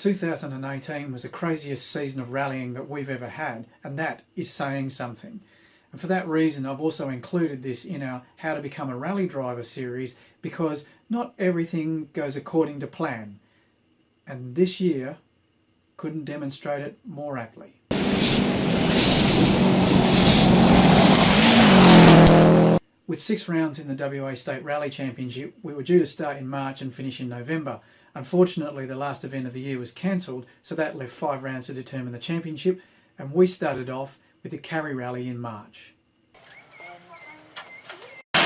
2018 was the craziest season of rallying that we've ever had, and that is saying something. And for that reason, I've also included this in our How to Become a Rally Driver series, because not everything goes according to plan. And this year couldn't demonstrate it more aptly. With 6 rounds in the WA State Rally Championship, we were due to start in March and finish in November. Unfortunately, the last event of the year was cancelled, so that left 5 rounds to determine the championship, and we started off with the Carry Rally in March. The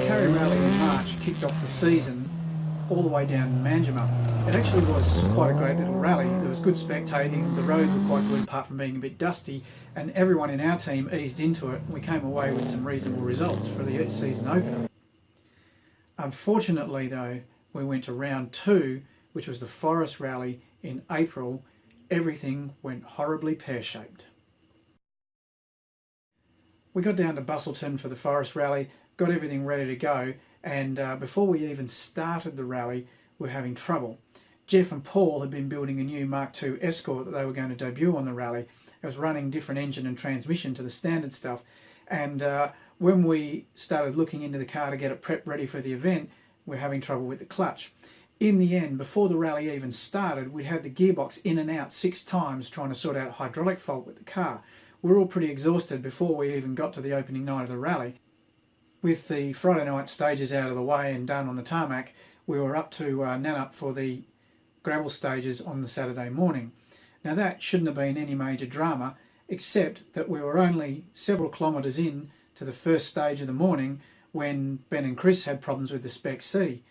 Carry Rally in March kicked off the season all the way down in Manjimup. It actually was quite a great little rally. There was good spectating, the roads were quite good apart from being a bit dusty, and everyone in our team eased into it. We came away with some reasonable results for the season opener. Unfortunately though, we went to round 2, which was the Forest Rally in April. Everything went horribly pear-shaped. We got down to Bustleton for the Forest Rally, got everything ready to go, and before we even started the rally, we were having trouble. Jeff and Paul had been building a new Mark II Escort that they were going to debut on the rally. It was running different engine and transmission to the standard stuff, and when we started looking into the car to get it prepped ready for the event, we were having trouble with the clutch. In the end, before the rally even started, we'd had the gearbox in and out 6 times trying to sort out a hydraulic fault with the car. We were all pretty exhausted before we even got to the opening night of the rally. With the Friday night stages out of the way and done on the tarmac, we were up to Nannup for the gravel stages on the Saturday morning. Now that shouldn't have been any major drama, except that we were only several kilometres in to the first stage of the morning when Ben and Chris had problems with the Spec C.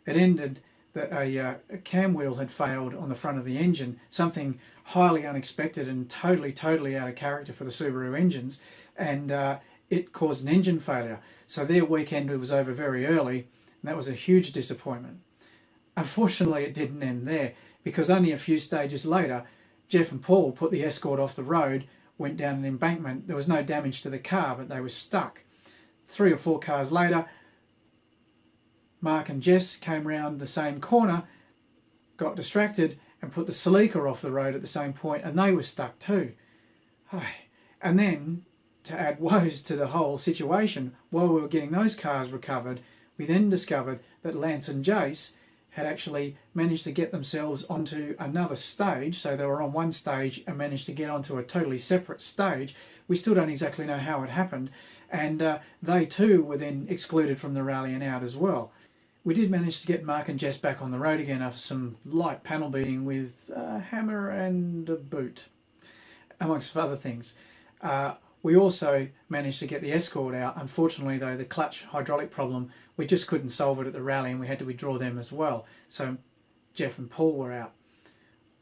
It ended that a cam wheel had failed on the front of the engine, something highly unexpected and totally out of character for the Subaru engines, and it caused an engine failure. So their weekend was over very early, and that was a huge disappointment. Unfortunately, it didn't end there, because only a few stages later, Jeff and Paul put the Escort off the road, went down an embankment. There was no damage to the car, but they were stuck. 3 or 4 cars later, Mark and Jess came round the same corner, got distracted, and put the Celica off the road at the same point, and they were stuck too. And then, to add woes to the whole situation, while we were getting those cars recovered, we then discovered that Lance and Jace had actually managed to get themselves onto another stage. So they were on one stage and managed to get onto a totally separate stage. We still don't exactly know how it happened, and they too were then excluded from the rally and out as well. We did manage to get Mark and Jess back on the road again after some light panel beating with a hammer and a boot, amongst other things. We also managed to get the Escort out. Unfortunately though, the clutch hydraulic problem, we just couldn't solve it at the rally, and we had to withdraw them as well. So Jeff and Paul were out.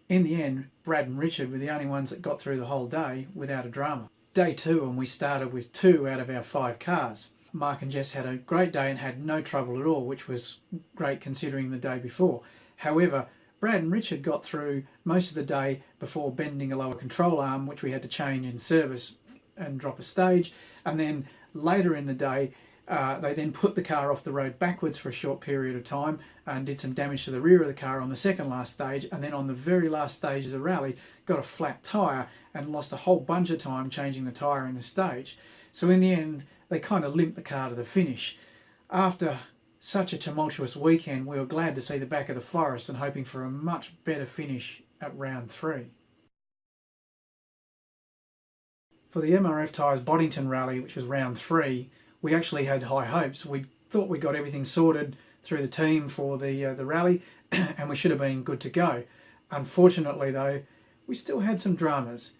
In the end, Brad and Richard were the only ones that got through the whole day without a drama. Day 2, and we started with 2 out of our 5 cars. Mark and Jess had a great day and had no trouble at all, which was great considering the day before. However, Brad and Richard got through most of the day before bending a lower control arm, which we had to change in service and drop a stage. And then later in the day, they then put the car off the road backwards for a short period of time and did some damage to the rear of the car on the second last stage, and then on the very last stage of the rally got a flat tyre and lost a whole bunch of time changing the tyre in the stage. So in the end, they kind of limped the car to the finish. After such a tumultuous weekend, we were glad to see the back of the Forest and hoping for a much better finish at round 3. For the MRF Tyres Boddington Rally, which was round 3, we actually had high hopes. We thought we got everything sorted through the team for the rally, and we should have been good to go. Unfortunately though, we still had some dramas.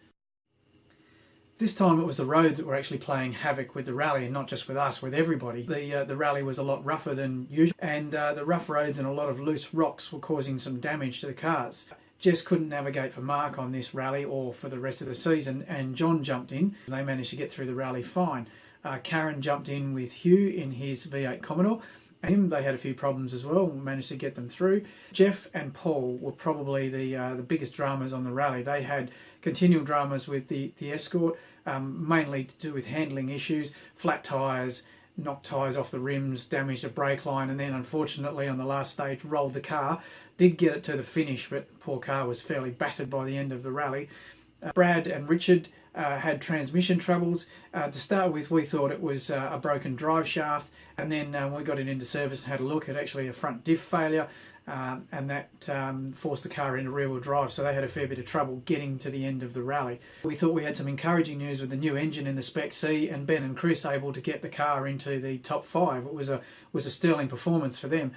This time it was the roads that were actually playing havoc with the rally, and not just with us, with everybody. The rally was a lot rougher than usual, and the rough roads and a lot of loose rocks were causing some damage to the cars. Jess couldn't navigate for Mark on this rally or for the rest of the season, and John jumped in. They managed to get through the rally fine. Karen jumped in with Hugh in his V8 Commodore, And they had a few problems as well, managed to get them through. Jeff and Paul were probably the biggest dramas on the rally. They had continual dramas with the Escort, mainly to do with handling issues, flat tyres, knocked tyres off the rims, damaged the brake line, and then unfortunately on the last stage rolled the car. Did get it to the finish, but the poor car was fairly battered by the end of the rally. Brad and Richard had transmission troubles. To start with, we thought it was a broken drive shaft, and then when we got it into service and had a look, it actually a front diff failure, and that forced the car into rear-wheel drive, so they had a fair bit of trouble getting to the end of the rally. We thought we had some encouraging news with the new engine in the Spec C, and Ben and Chris able to get the car into the top 5. It was a sterling performance for them.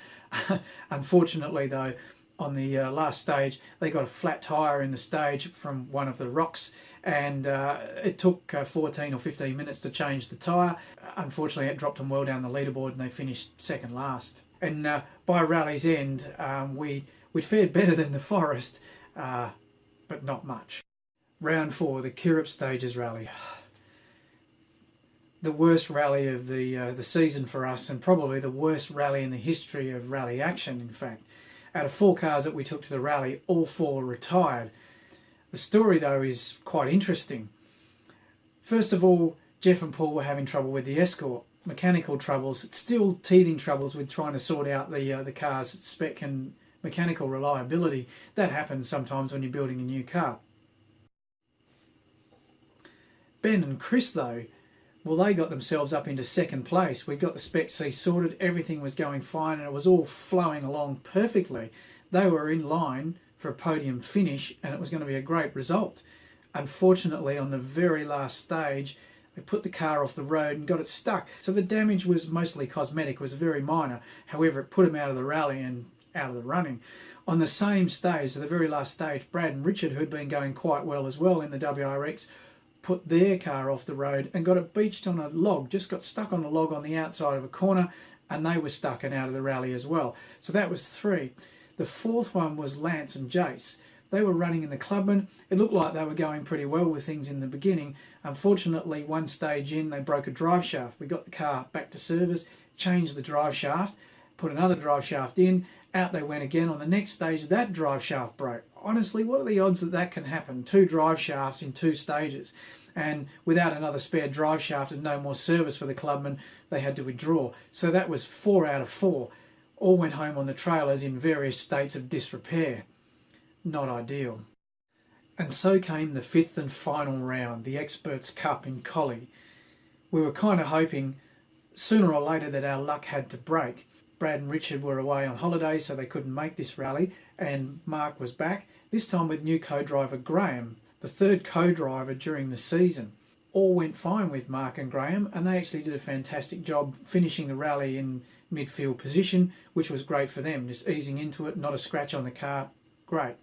Unfortunately, though, on the last stage, they got a flat tyre in the stage from one of the rocks, and it took 14 or 15 minutes to change the tyre. Unfortunately, it dropped them well down the leaderboard, and they finished second last. And by rally's end, we'd fared better than the Forest, but not much. Round 4, the Upstages Rally. The worst rally of the season for us, and probably the worst rally in the history of rally action, in fact. Out of 4 cars that we took to the rally, all 4 retired. The story, though, is quite interesting. First of all, Jeff and Paul were having trouble with the Escort. Mechanical troubles, still teething troubles with trying to sort out the car's spec and mechanical reliability. That happens sometimes when you're building a new car. Ben and Chris, though, well, they got themselves up into second place. We got the Spec C sorted, everything was going fine, and it was all flowing along perfectly. They were in line for a podium finish, and it was going to be a great result. Unfortunately, on the very last stage, they put the car off the road and got it stuck. So the damage was mostly cosmetic, was very minor. However, it put them out of the rally and out of the running. On the same stage, the very last stage, Brad and Richard, who had been going quite well as well in the WRX, put their car off the road and got it beached on a log, just got stuck on a log on the outside of a corner, and they were stuck and out of the rally as well. So that was 3. The 4th one was Lance and Jace. They were running in the Clubman. It looked like they were going pretty well with things in the beginning. Unfortunately, one stage in, they broke a drive shaft. We got the car back to service, changed the drive shaft, put another drive shaft in, out they went again. On the next stage, that drive shaft broke. Honestly, what are the odds that that can happen? 2 drive shafts in 2 stages. And without another spare drive shaft and no more service for the Clubman, they had to withdraw. So that was 4 out of 4. All went home on the trailers in various states of disrepair. Not ideal. And so came the 5th and final round, the Experts Cup in Collie. We were kind of hoping sooner or later that our luck had to break. Brad and Richard were away on holiday, so they couldn't make this rally, and Mark was back, this time with new co-driver Graham, the 3rd co-driver during the season. All went fine with Mark and Graham, and they actually did a fantastic job finishing the rally in midfield position, which was great for them, just easing into it, not a scratch on the car, great.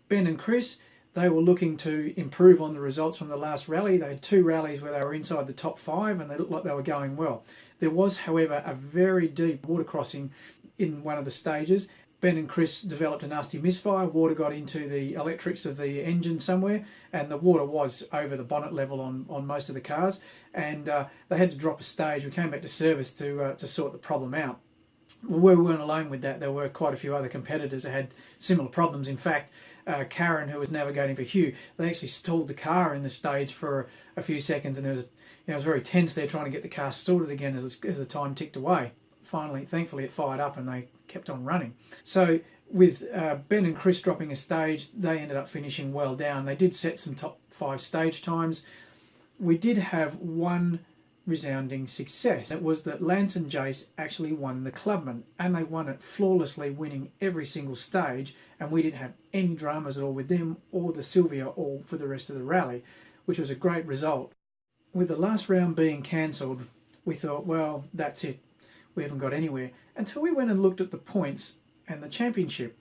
Ben and Chris, they were looking to improve on the results from the last rally. They had 2 rallies where they were inside the top 5, and they looked like they were going well. There was, however, a very deep water crossing in one of the stages. Ben and Chris developed a nasty misfire. Water got into the electrics of the engine somewhere, and the water was over the bonnet level on most of the cars, and they had to drop a stage. We came back to service to sort the problem out. We weren't alone with that. There were quite a few other competitors that had similar problems. In fact, Karen, who was navigating for Hugh, they actually stalled the car in the stage for a few seconds, and it was very tense there trying to get the car sorted again as the time ticked away. Finally, thankfully, it fired up and they kept on running. So with Ben and Chris dropping a stage, they ended up finishing well down. They did set some top 5 stage times. We did have one resounding success. It was that Lance and Jace actually won the Clubman, and they won it flawlessly, winning every single stage, and we didn't have any dramas at all with them or the Sylvia all for the rest of the rally, which was a great result. With the last round being cancelled, we thought, well, that's it. We haven't got anywhere, until we went and looked at the points and the championship.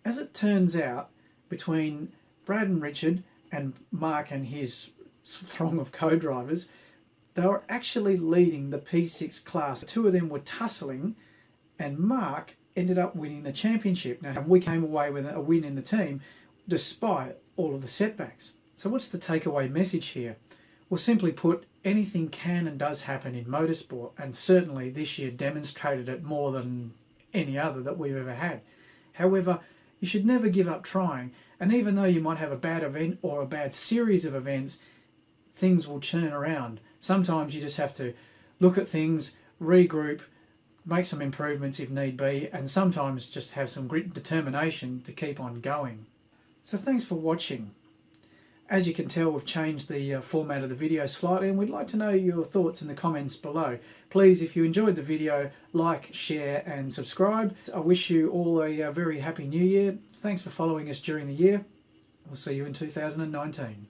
As it turns out, between Brad and Richard and Mark and his throng of co-drivers, they were actually leading the P6 class. 2 of them were tussling, and Mark ended up winning the championship. Now, we came away with a win in the team despite all of the setbacks. So what's the takeaway message here? Well, simply put, anything can and does happen in motorsport, and certainly this year demonstrated it more than any other that we've ever had. However, you should never give up trying, and even though you might have a bad event or a bad series of events, things will turn around. Sometimes you just have to look at things, regroup, make some improvements if need be, and sometimes just have some grit and determination to keep on going. So thanks for watching. As you can tell, we've changed the format of the video slightly, and we'd like to know your thoughts in the comments below. Please, if you enjoyed the video, like, share and subscribe. I wish you all a very happy new year. Thanks for following us during the year. We'll see you in 2019.